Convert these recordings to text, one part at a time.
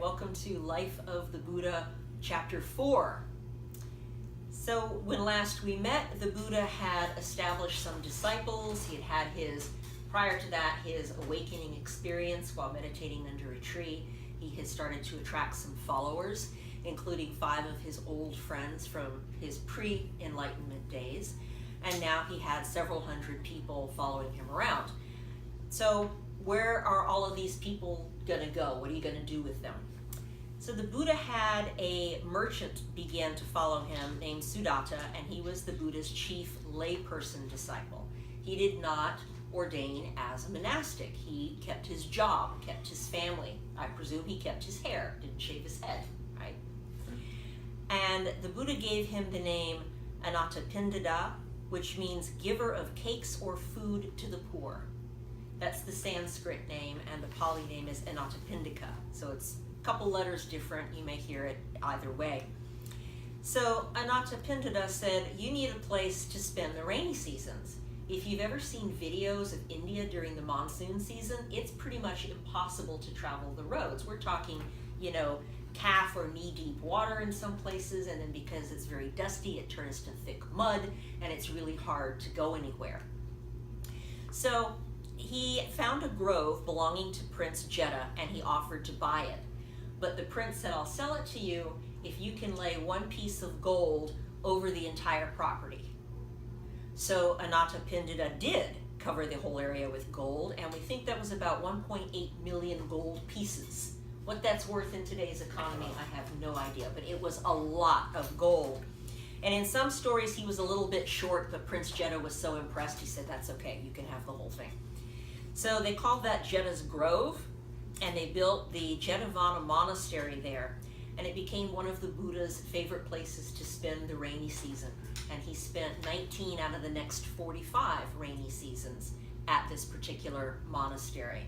welcome to Life of the Buddha, Chapter 4. So when last we met, the Buddha had established some disciples. He had prior to that, his awakening experience while meditating under a tree. He had started to attract some followers, including 5 of his old friends from his pre-enlightenment days. And now he had several hundred people following him around. So where are all of these people going to go? What are you going to do with them? So the Buddha had a merchant began to follow him named Sudatta, and he was the Buddha's chief layperson disciple. He did not ordain as a monastic. He kept his job, kept his family. I presume he kept his hair, didn't shave his head, right? And the Buddha gave him the name Anathapindada, which means giver of cakes or food to the poor. That's the Sanskrit name, and the Pali name is Anathapindika. So it's a couple letters different. You may hear it either way. So Anathapindada said, you need a place to spend the rainy seasons. If you've ever seen videos of India during the monsoon season, it's pretty much impossible to travel the roads. We're talking, calf or knee-deep water in some places, and then because it's very dusty, it turns to thick mud, and it's really hard to go anywhere. So he found a grove belonging to Prince Jeta, and he offered to buy it. But the prince said, I'll sell it to you if you can lay 1 piece of gold over the entire property. So Anathapindada did cover the whole area with gold, and we think that was about 1.8 million gold pieces. What that's worth in today's economy, I have no idea, but it was a lot of gold. And in some stories, he was a little bit short, but Prince Jeta was so impressed, he said, that's okay, you can have the whole thing. So they called that Jeta's Grove, and they built the Jetavana Monastery there, and it became one of the Buddha's favorite places to spend the rainy season. And he spent 19 out of the next 45 rainy seasons at this particular monastery.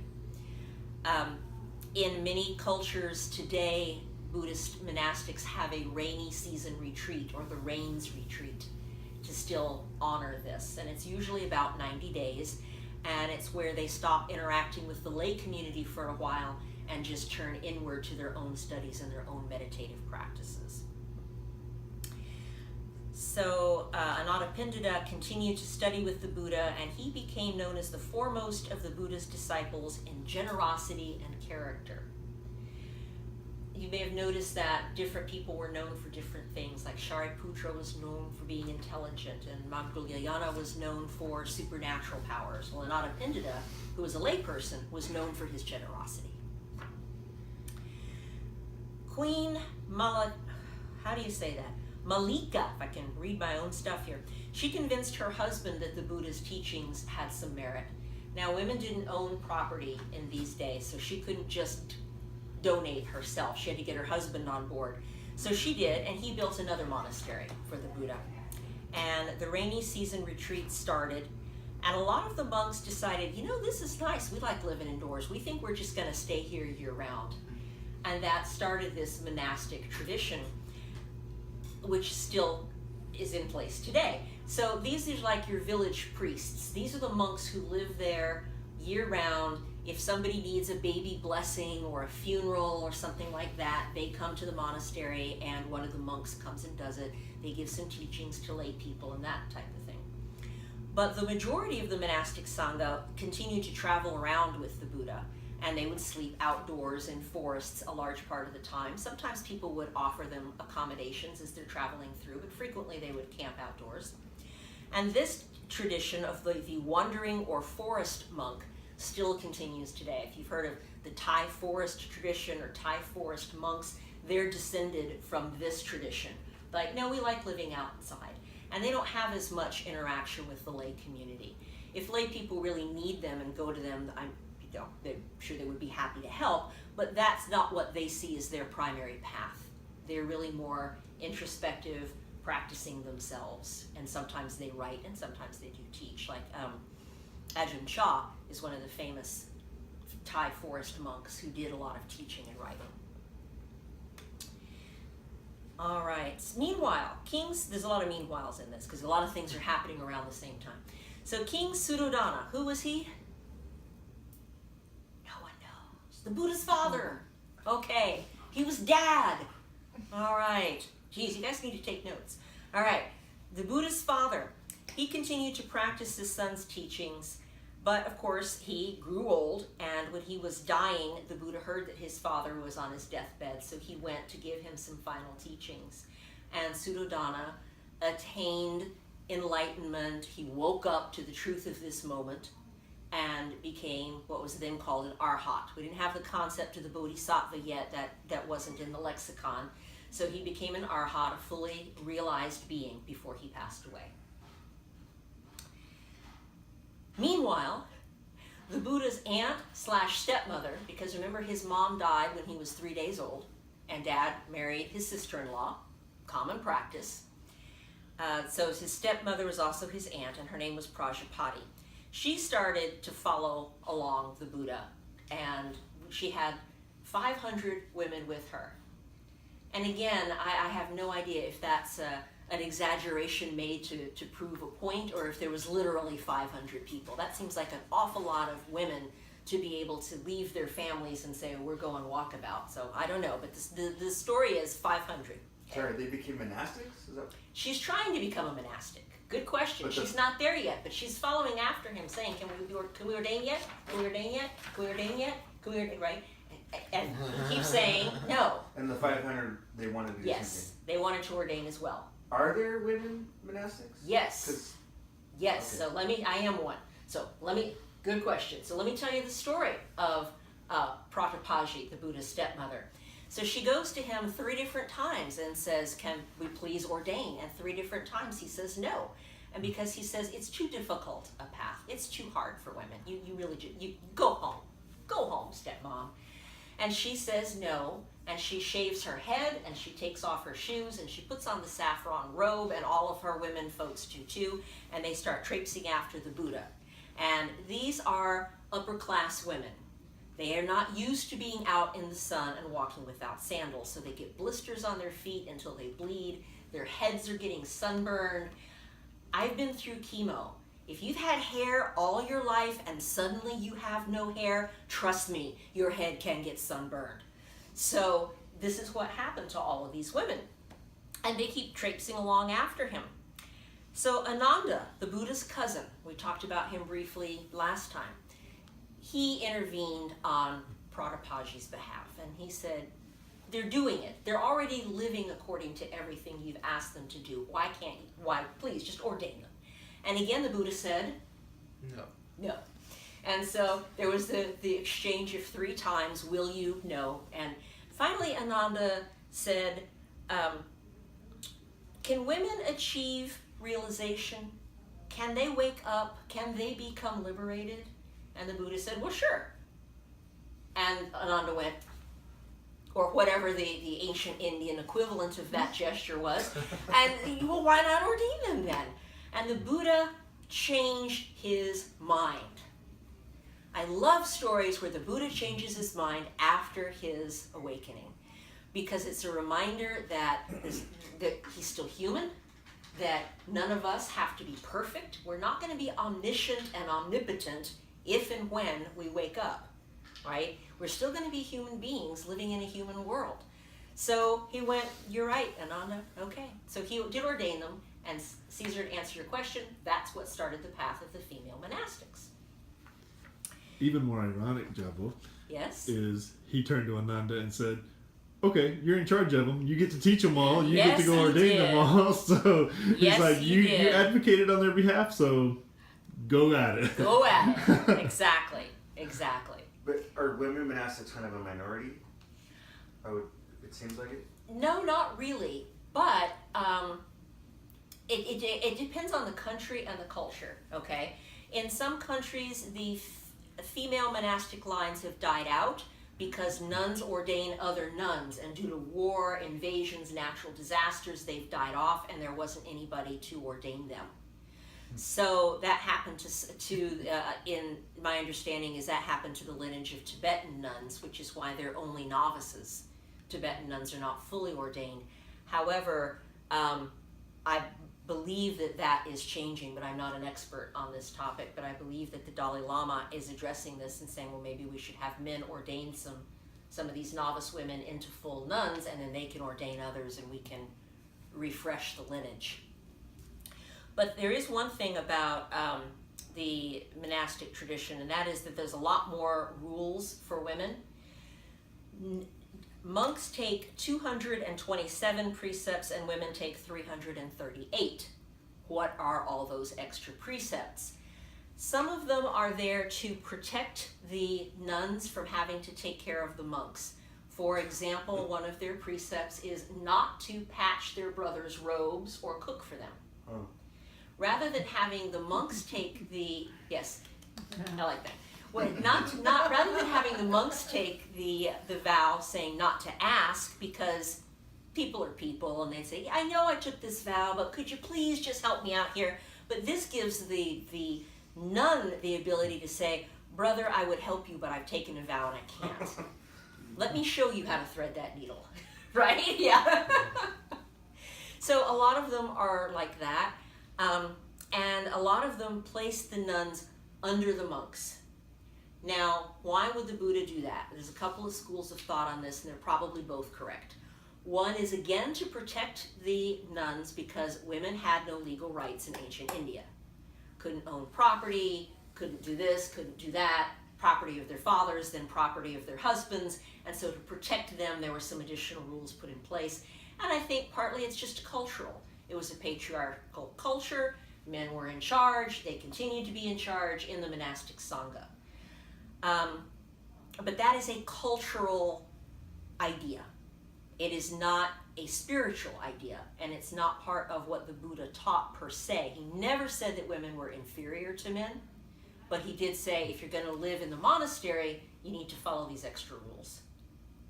In many cultures today, Buddhist monastics have a rainy season retreat, or the rains retreat, to still honor this. And it's usually about 90 days. And it's where they stop interacting with the lay community for a while and just turn inward to their own studies and their own meditative practices. So Anathapindada continued to study with the Buddha, and he became known as the foremost of the Buddha's disciples in generosity and character. You may have noticed that different people were known for different things, like Shariputra was known for being intelligent, and Maudgalyayana was known for supernatural powers. Well, Anathapindada, who was a layperson, was known for his generosity. Queen Malika, if I can read my own stuff here, she convinced her husband that the Buddha's teachings had some merit. Now, women didn't own property in these days, so she couldn't just donate herself. She had to get her husband on board. So she did, and he built another monastery for the Buddha. And the rainy season retreat started, and a lot of the monks decided, this is nice. We like living indoors. We think we're just going to stay here year-round. And that started this monastic tradition, which still is in place today. So these are like your village priests. These are the monks who live there year-round. If somebody needs a baby blessing or a funeral or something like that, they come to the monastery and one of the monks comes and does it. They give some teachings to lay people and that type of thing. But the majority of the monastic sangha continued to travel around with the Buddha, and they would sleep outdoors in forests a large part of the time. Sometimes people would offer them accommodations as they're traveling through, but frequently they would camp outdoors. And this tradition of the wandering or forest monk still continues today. If you've heard of the Thai forest tradition or Thai forest monks, they're descended from this tradition. Like, no, we like living outside. And they don't have as much interaction with the lay community. If lay people really need them and go to them, I'm sure they would be happy to help, but that's not what they see as their primary path. They're really more introspective, practicing themselves, and sometimes they write and sometimes they do teach. Like Ajahn Chah is one of the famous Thai forest monks who did a lot of teaching and writing. All right, meanwhile, there's a lot of meanwhiles in this because a lot of things are happening around the same time. So King Suddhodana, who was he? No one knows. The Buddha's father. Okay, He was dad. All right. Geez, you guys need to take notes. All right. The Buddha's father, he continued to practice his son's teachings, but of course he grew old, and when he was dying, the Buddha heard that his father was on his deathbed, so he went to give him some final teachings. And Suddhodana attained enlightenment. He woke up to the truth of this moment and became what was then called an arhat. We didn't have the concept of the bodhisattva yet. That wasn't in the lexicon. So he became an arhat, a fully realized being, before he passed away. Meanwhile, the Buddha's aunt/stepmother, because remember his mom died when he was 3 days old, and dad married his sister-in-law, common practice. So his stepmother was also his aunt, and her name was Prajapati. She started to follow along the Buddha, and she had 500 women with her. And again, I have no idea if that's an exaggeration made to prove a point, or if there was literally 500 people. That seems like an awful lot of women to be able to leave their families and say, we're going walkabout. So I don't know, but the story is 500. Sorry, they became monastics? Is that... She's trying to become a monastic. Good question. She's not there yet, but she's following after him, saying, can we ordain yet? Can we ordain yet? Can we ordain yet? Can we ordain, right? And he keeps saying no. And the 500, they wanted to do Yes, they wanted to ordain as well. Are there women monastics? Yes. Yes, okay. So I am one. So good question. So let me tell you the story of Pratapaji, the Buddha's stepmother. So she goes to him 3 different times and says, can we please ordain? And 3 different times he says no. And because he says it's too difficult a path, it's too hard for women. You really do. You go home. Go home, stepmom. And she says no, and she shaves her head, and she takes off her shoes, and she puts on the saffron robe, and all of her women folks do too, and they start traipsing after the Buddha. And these are upper class women. They are not used to being out in the sun and walking without sandals, so they get blisters on their feet until they bleed. Their heads are getting sunburned. I've been through chemo. If you've had hair all your life and suddenly you have no hair, trust me, your head can get sunburned. So this is what happened to all of these women. And they keep traipsing along after him. So Ananda, the Buddha's cousin, we talked about him briefly last time, he intervened on Pratapaji's behalf, and he said, they're doing it. They're already living according to everything you've asked them to do. Why, please, just ordain them. And again, the Buddha said, no. And so there was the exchange of 3 times, will you? No. And finally, Ananda said, can women achieve realization? Can they wake up? Can they become liberated? And the Buddha said, well, sure. And Ananda went, or whatever the ancient Indian equivalent of that gesture was, and well, why not ordain them then? And the Buddha changed his mind. I love stories where the Buddha changes his mind after his awakening, because it's a reminder that he's still human, that none of us have to be perfect. We're not going to be omniscient and omnipotent if and when we wake up, right? We're still going to be human beings living in a human world. So he went, you're right, Ananda, okay. So he did ordain them, and Caesar, to answer your question, that's what started the path of the female monastics. Even more ironic, Jabo, Yes? is he turned to Ananda and said, okay, you're in charge of them. You get to teach them all. You Yes, get to go he ordain did. them all. So Yes, he's like, he you did. advocated on their behalf, so go at it. Go at it. Exactly. But are women monastics kind of a minority? It seems like it. No, not really, but it depends on the country and the culture, okay? In some countries, the female monastic lines have died out because nuns ordain other nuns, and due to war, invasions, natural disasters, they've died off, and there wasn't anybody to ordain them. So that happened in my understanding is that happened to the lineage of Tibetan nuns, which is why they're only novices. Tibetan nuns are not fully ordained. However, I believe that is changing, but I'm not an expert on this topic, but I believe that the Dalai Lama is addressing this and saying, well, maybe we should have men ordain some of these novice women into full nuns, and then they can ordain others and we can refresh the lineage. But there is one thing about the monastic tradition, and that is that there's a lot more rules for women. Monks take 227 precepts and women take 338. What are all those extra precepts? Some of them are there to protect the nuns from having to take care of the monks. For example, one of their precepts is not to patch their brothers' robes or cook for them. Oh. Rather than having the monks take the, yes, I like that. Well, rather than having the monks take the vow saying not to ask, because people are people and they say, I know I took this vow, but could you please just help me out here? But this gives the nun the ability to say, brother, I would help you, but I've taken a vow and I can't. Let me show you how to thread that needle. Right? Yeah. So a lot of them are like that. And a lot of them place the nuns under the monks. Now, why would the Buddha do that? There's a couple of schools of thought on this, and they're probably both correct. One is, again, to protect the nuns because women had no legal rights in ancient India. Couldn't own property, couldn't do this, couldn't do that, property of their fathers, then property of their husbands, and so to protect them, there were some additional rules put in place. And I think partly it's just cultural. It was a patriarchal culture, men were in charge, they continued to be in charge in the monastic Sangha. But that is a cultural idea. It is not a spiritual idea, and it's not part of what the Buddha taught per se. He never said that women were inferior to men, but he did say if you're going to live in the monastery, you need to follow these extra rules.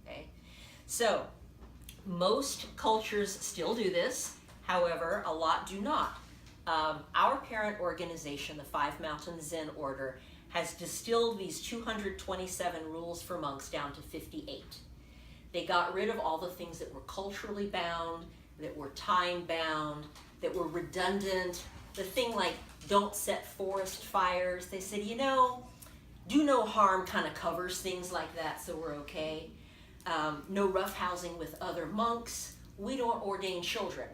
Okay? So, most cultures still do this. However, a lot do not. Our parent organization, the Five Mountains Zen Order, has distilled these 227 rules for monks down to 58. They got rid of all the things that were culturally bound, that were time bound, that were redundant. The thing like don't set forest fires. They said, you know, do no harm kind of covers things like that, so we're okay. No roughhousing with other monks. We don't ordain children.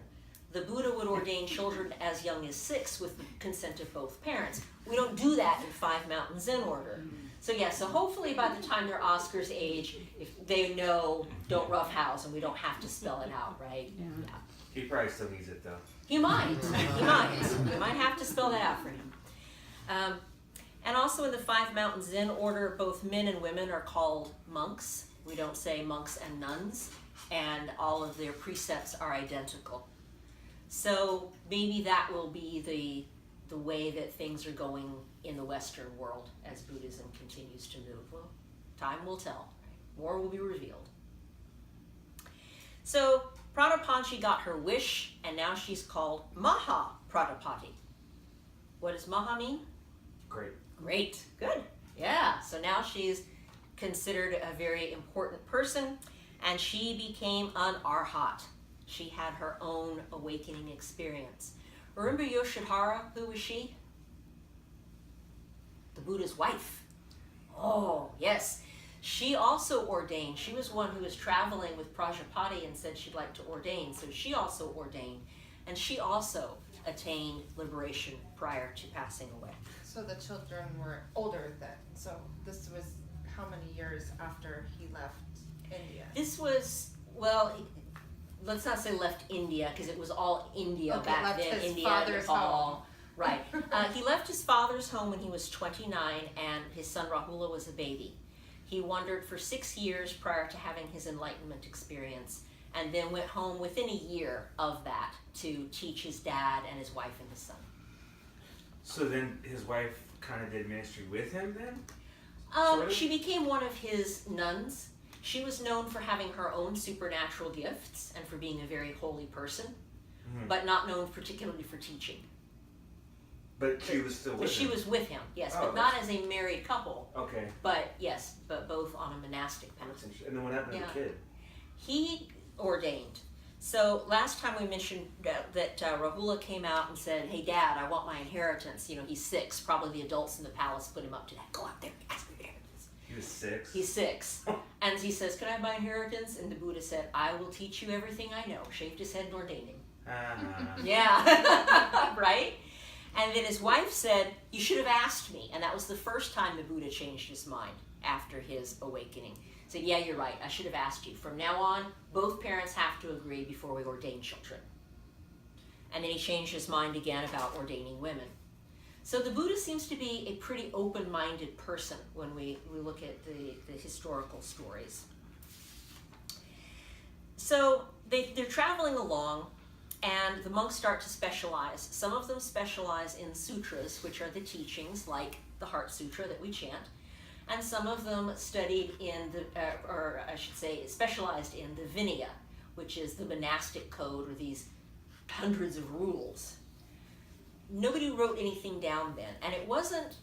The Buddha would ordain children as young as 6 with the consent of both parents. We don't do that in Five Mountains Zen Order. So yeah, so hopefully by the time they're Oscar's age, if they know don't roughhouse and we don't have to spell it out, right? Yeah. He probably still needs it though. He might. He might. You might have to spell that out for him. And also in the Five Mountains Zen Order, both men and women are called monks. We don't say monks and nuns, and all of their precepts are identical. So maybe that will be the way that things are going in the Western world as Buddhism continues to move. Well, time will tell. More will be revealed. So Pradapanchi got her wish, and now she's called Maha Pradapati. What does Maha mean? Great. Great. Good. Yeah. So now she's considered a very important person, and she became an arhat. She had her own awakening experience. Remember Yoshinhara? Who was she? The Buddha's wife. Oh, yes. She also ordained. She was one who was traveling with Prajapati and said she'd like to ordain. So she also ordained. And she also attained liberation prior to passing away. So the children were older then. So this was how many years after he left India? This was, well, let's not say left India, because it was all India Okay, back left then. his India, father's Nepal. home. Right. He left his father's home when he was 29, and his son Rahula was a baby. He wandered for 6 years prior to having his enlightenment experience, and then went home within a year of that to teach his dad and his wife and his son. So then his wife kind of did ministry with him then? Sort of? She became one of his nuns. She was known for having her own supernatural gifts and for being a very holy person, but not known particularly for teaching. But she was still with But she him? was with him, yes, Oh, but not as a married couple. Okay. But yes, but both on a monastic path. That's interesting. And then what happened to Yeah. the kid? He ordained. So last time we mentioned that Rahula came out and said, hey dad, I want my inheritance. You know, he's 6. Probably the adults in the palace put him up to that. Go out there, ask for your inheritance. He is 6? He's 6. And he says, "Can I have my inheritance?" And the Buddha said, "I will teach you everything I know." Shaved his head and ordained him. Yeah. Right? And then his wife said, "You should have asked me." And that was the first time the Buddha changed his mind after his awakening. He said, "Yeah, you're right. I should have asked you. From now on, both parents have to agree before we ordain children." And then he changed his mind again about ordaining women. So the Buddha seems to be a pretty open-minded person when we look at the historical stories. So they're traveling along, and the monks start to specialize. Some of them specialize in sutras, which are the teachings, like the Heart Sutra that we chant. And some of them studied in specialized in the Vinaya, which is the monastic code, or these hundreds of rules. Nobody wrote anything down then, and it wasn't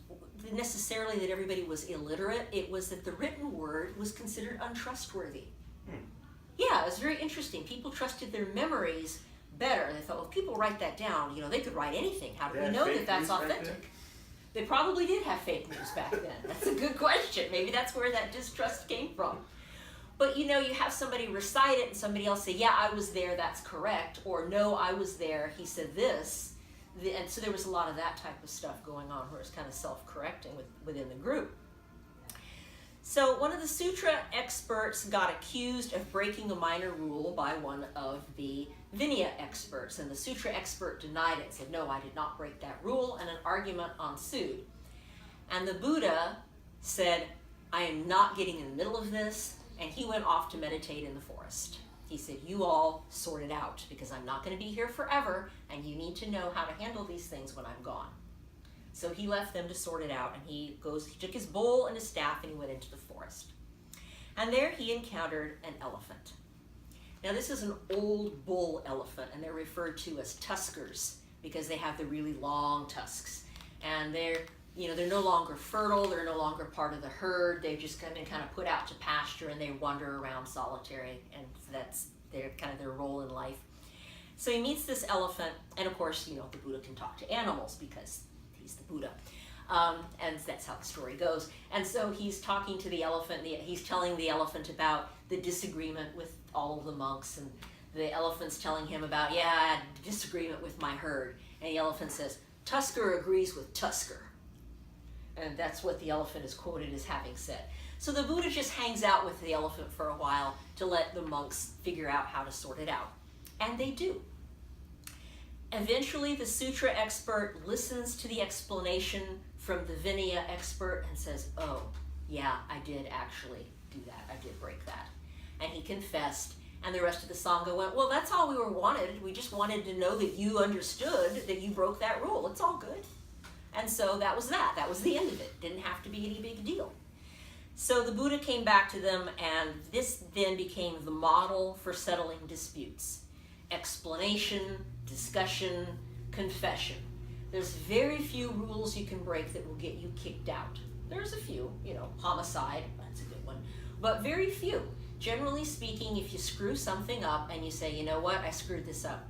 necessarily that everybody was illiterate. It was that the written word was considered untrustworthy. Yeah, it was very interesting. People trusted their memories better. They thought, well, if people write that down, they could write anything. How do we know that that's authentic? They probably did have fake news back then. That's a good question. Maybe that's where that distrust came from. But you have somebody recite it and somebody else say, "Yeah, I was there, that's correct," or "No, I was there, he said this." And so there was a lot of that type of stuff going on where it's kind of self-correcting within the group. So one of the sutra experts got accused of breaking a minor rule by one of the Vinaya experts, and the sutra expert denied it and said, "No, I did not break that rule," and an argument ensued. And the Buddha said, "I am not getting in the middle of this," and he went off to meditate in the forest. He said, "You all sort it out, because I'm not going to be here forever, and you need to know how to handle these things when I'm gone." So he left them to sort it out, and he took his bowl and his staff, and he went into the forest. And there he encountered an elephant. Now this is an old bull elephant, and they're referred to as tuskers because they have the really long tusks. And they're no longer fertile, they're no longer part of the herd, they've just been kind of put out to pasture, and they wander around solitary, and that's their role in life. So he meets this elephant, and of course, the Buddha can talk to animals because he's the Buddha. And that's how the story goes. And so he's talking to the elephant, he's telling the elephant about the disagreement with all of the monks, and the elephant's telling him about, "Yeah, I had a disagreement with my herd." And the elephant says, "Tusker agrees with Tusker." And that's what the elephant is quoted as having said. So the Buddha just hangs out with the elephant for a while to let the monks figure out how to sort it out. And they do. Eventually, the sutra expert listens to the explanation from the Vinaya expert and says, "Oh, yeah, I did actually do that. I did break that." And he confessed, and the rest of the Sangha went, "Well, that's all we wanted. We just wanted to know that you understood that you broke that rule. It's all good." And so that was that. That was the end of it. Didn't have to be any big deal. So the Buddha came back to them, and this then became the model for settling disputes. Explanation, discussion, confession. There's very few rules you can break that will get you kicked out. There's a few, homicide, that's a good one, but very few. Generally speaking, if you screw something up and you say, "You know what, I screwed this up.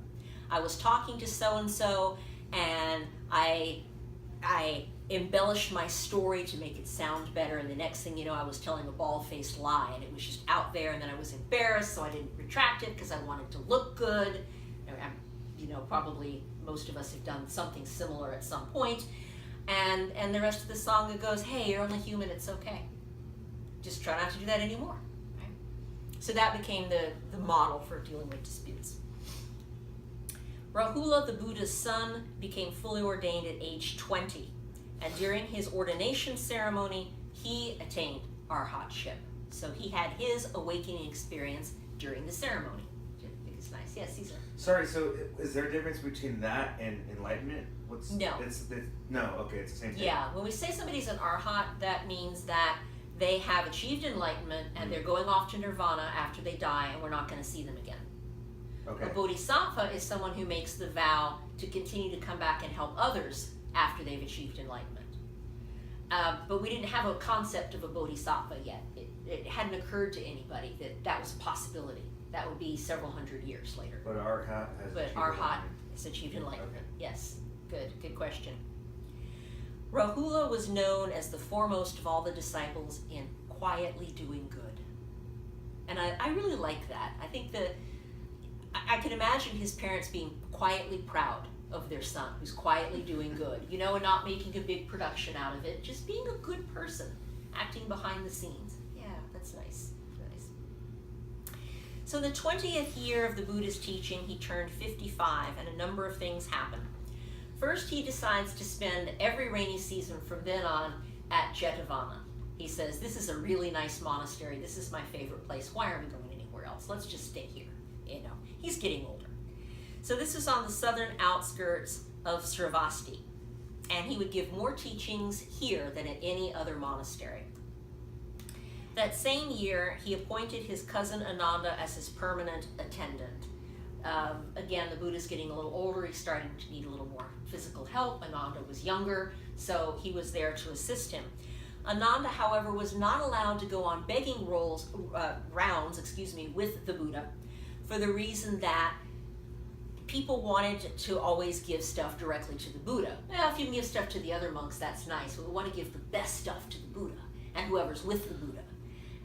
I was talking to so-and-so, and I embellished my story to make it sound better, and the next thing you know, I was telling a bald-faced lie, and it was just out there, and then I was embarrassed, so I didn't retract it because I wanted to look good." Probably most of us have done something similar at some point, and the rest of the Sangha goes, "Hey, you're only human, it's okay. Just try not to do that anymore." Right? So that became the model for dealing with disputes. Rahula, the Buddha's son, became fully ordained at age 20, and during his ordination ceremony, he attained arhatship. So he had his awakening experience during the ceremony, which I think is nice. Yes, Caesar. Sorry, so is there a difference between that and enlightenment? No. No, okay, it's the same thing. Yeah, when we say somebody's an arhat, that means that they have achieved enlightenment and they're going off to nirvana after they die, and we're not going to see them again. Okay. A bodhisattva is someone who makes the vow to continue to come back and help others after they've achieved enlightenment. But we didn't have a concept of a bodhisattva yet. It hadn't occurred to anybody that that was a possibility. That would be several hundred years later. But arhat has But achieved arhat enlightenment. has achieved enlightenment. Okay. Yes, good question. Rahula was known as the foremost of all the disciples in quietly doing good. And I really like that. I think that I can imagine his parents being quietly proud of their son who's quietly doing good, you know, and not making a big production out of it, just being a good person, acting behind the scenes. Yeah, that's nice. Nice. So the 20th year of the Buddha's teaching, he turned 55, and a number of things happened. First, he decides to spend every rainy season from then on at Jetavana. He says, this is a really nice monastery. This is my favorite place. Why are we going anywhere else? Let's just stay here. You know, he's getting older. So this is on the southern outskirts of Sravasti. And he would give more teachings here than at any other monastery. That same year, he appointed his cousin Ananda as his permanent attendant. Again, the Buddha's getting a little older. He's starting to need a little more physical help. Ananda was younger, so he was there to assist him. Ananda, however, was not allowed to go on begging rounds with the Buddha for the reason that people wanted to always give stuff directly to the Buddha. Well, if you can give stuff to the other monks, that's nice, but we want to give the best stuff to the Buddha and whoever's with the Buddha.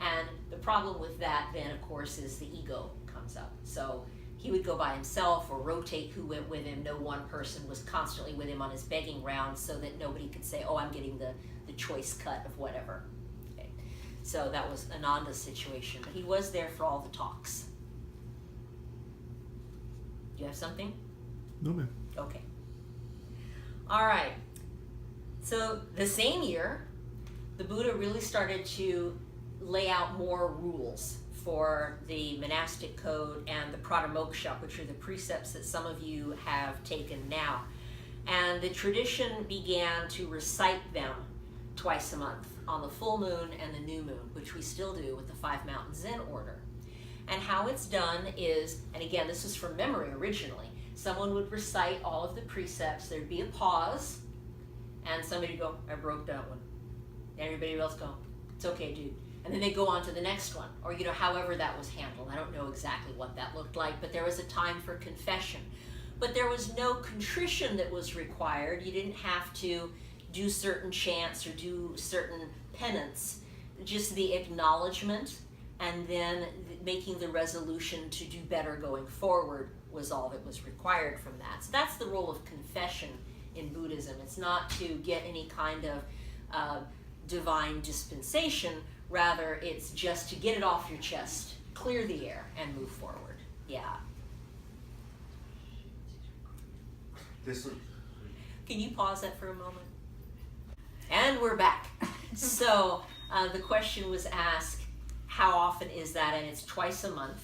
And the problem with that then, of course, is the ego comes up. So he would go by himself or rotate who went with him. No one person was constantly with him on his begging rounds so that nobody could say, oh, I'm getting the choice cut of whatever. Okay. So that was Ananda's situation. But he was there for all the talks. Do you have something? No, ma'am. Okay. All right. So the same year, the Buddha really started to lay out more rules for the monastic code and the pratamoksha, which are the precepts that some of you have taken now. And the tradition began to recite them twice a month on the full moon and the new moon, which we still do with the Five Mountain Zen order. And how it's done is, and again, this is from memory originally, someone would recite all of the precepts, there'd be a pause, and somebody would go, I broke that one. And everybody else go, it's okay, dude. And then they go on to the next one, or you know, however that was handled. I don't know exactly what that looked like, but there was a time for confession. But there was no contrition that was required. You didn't have to do certain chants or do certain penance. Just the acknowledgement and then making the resolution to do better going forward was all that was required from that. So that's the role of confession in Buddhism. It's not to get any kind of divine dispensation. Rather, it's just to get it off your chest, clear the air, and move forward. Yeah. This one. Can you pause that for a moment? And we're back. So the question was asked, how often is that? And it's twice a month.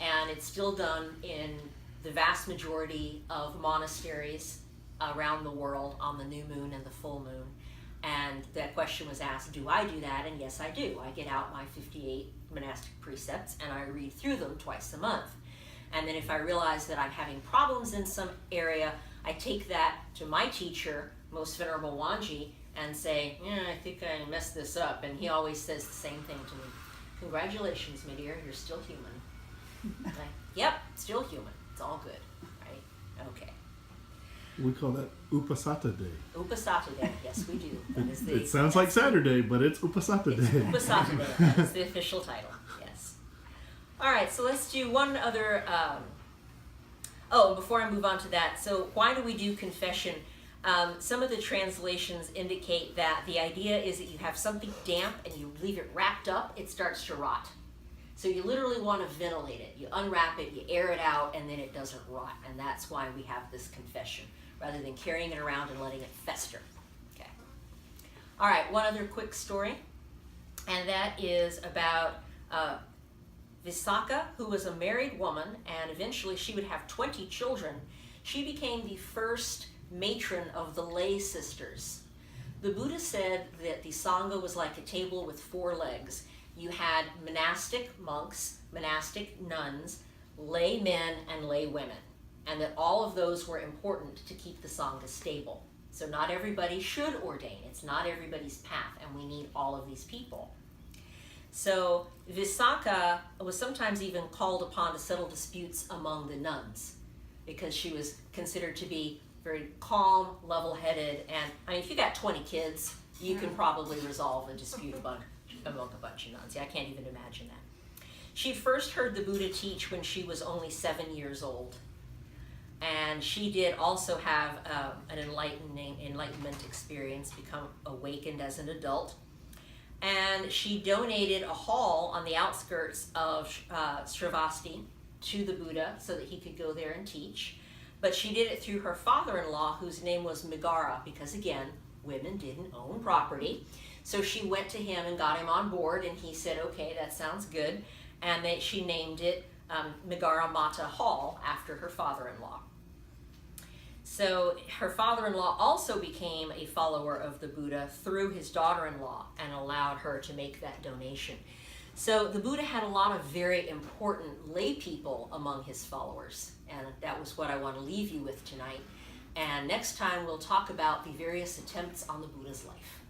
And it's still done in the vast majority of monasteries around the world on the new moon and the full moon. And that question was asked, do I do that? And yes, I do. I get out my 58 monastic precepts and I read through them twice a month. And then if I realize that I'm having problems in some area, I take that to my teacher, Most Venerable Wanji, and say, I think I messed this up. And he always says the same thing to me. Congratulations, my dear, you're still human. Like, yep, still human. It's all good, right? Okay. We call that Upasata Day. Upasata Day, yes we do. That is It sounds like Saturday, but it's Upasata It's Day. Upasata Day, that is the official title, yes. All right, so let's do one other, before I move on to that, so why do we do confession? Some of the translations indicate that the idea is that you have something damp and you leave it wrapped up, it starts to rot. So you literally want to ventilate it. You unwrap it, you air it out, and then it doesn't rot. And that's why we have this confession, rather than carrying it around and letting it fester. Okay. All right, one other quick story, and that is about Visakha, who was a married woman, and eventually she would have 20 children. She became the first matron of the lay sisters. The Buddha said that the Sangha was like a table with 4 legs. You had monastic monks, monastic nuns, lay men, and lay women, and that all of those were important to keep the Sangha stable. So not everybody should ordain. It's not everybody's path, and we need all of these people. So Visakha was sometimes even called upon to settle disputes among the nuns because she was considered to be very calm, level-headed, and I mean, if you got 20 kids, you can probably resolve a dispute among a bunch of nuns. I can't even imagine that. She first heard the Buddha teach when she was only 7 years old. And she did also have an enlightenment experience, become awakened as an adult. And she donated a hall on the outskirts of Sravasti to the Buddha so that he could go there and teach. But she did it through her father-in-law, whose name was Megara, because again, women didn't own property. So she went to him and got him on board, and he said, okay, that sounds good. And she named it Megara Mata Hall after her father-in-law. So her father-in-law also became a follower of the Buddha through his daughter-in-law and allowed her to make that donation. So the Buddha had a lot of very important lay people among his followers, and that was what I want to leave you with tonight. And next time we'll talk about the various attempts on the Buddha's life.